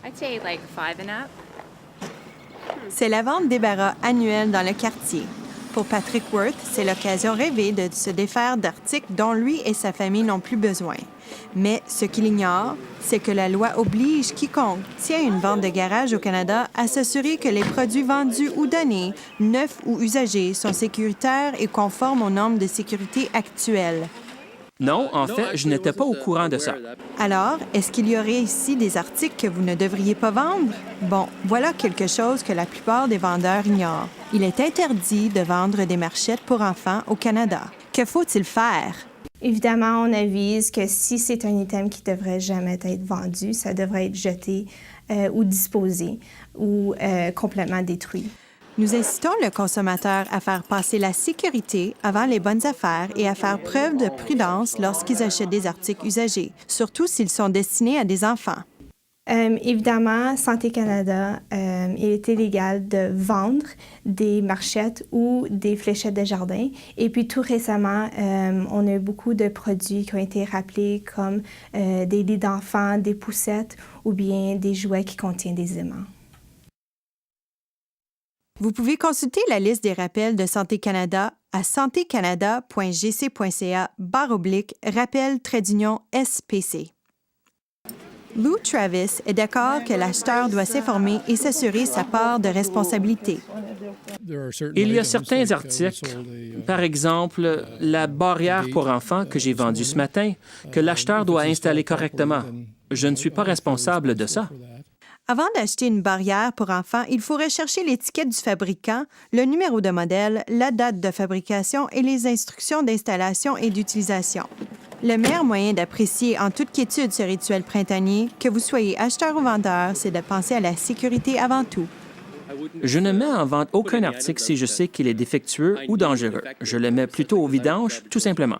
I'd say like 5 and up. C'est la vente débarras annuelle dans le quartier. Pour Patrick Worth, c'est l'occasion rêvée de se défaire d'articles dont lui et sa famille n'ont plus besoin. Mais ce qu'il ignore, c'est que la loi oblige quiconque tient une vente de garage au Canada à s'assurer que les produits vendus ou donnés, neufs ou usagés, sont sécuritaires et conformes aux normes de sécurité actuelles. Non, en fait, je n'étais pas au courant de ça. Alors, est-ce qu'il y aurait ici des articles que vous ne devriez pas vendre? Bon, voilà quelque chose que la plupart des vendeurs ignorent. Il est interdit de vendre des marchettes pour enfants au Canada. Que faut-il faire? Évidemment, on avise que si c'est un item qui ne devrait jamais être vendu, ça devrait être jeté ou disposé ou complètement détruit. Nous incitons le consommateur à faire passer la sécurité avant les bonnes affaires et à faire preuve de prudence lorsqu'ils achètent des articles usagés, surtout s'ils sont destinés à des enfants. Évidemment, Santé Canada, il est illégal de vendre des marchettes ou des fléchettes de jardin. Et puis tout récemment, on a eu beaucoup de produits qui ont été rappelés comme des lits d'enfants, des poussettes ou bien des jouets qui contiennent des aimants. Vous pouvez consulter la liste des rappels de Santé Canada à santécanada.gc.ca/rappel-SPC. Lou Travis est d'accord que l'acheteur doit s'informer et s'assurer sa part de responsabilité. Il y a certains articles, par exemple la barrière pour enfants que j'ai vendue ce matin, que l'acheteur doit installer correctement. Je ne suis pas responsable de ça. Avant d'acheter une barrière pour enfants, il faut rechercher l'étiquette du fabricant, le numéro de modèle, la date de fabrication et les instructions d'installation et d'utilisation. Le meilleur moyen d'apprécier en toute quiétude ce rituel printanier, que vous soyez acheteur ou vendeur, c'est de penser à la sécurité avant tout. Je ne mets en vente aucun article si je sais qu'il est défectueux ou dangereux. Je le mets plutôt au vidange, tout simplement.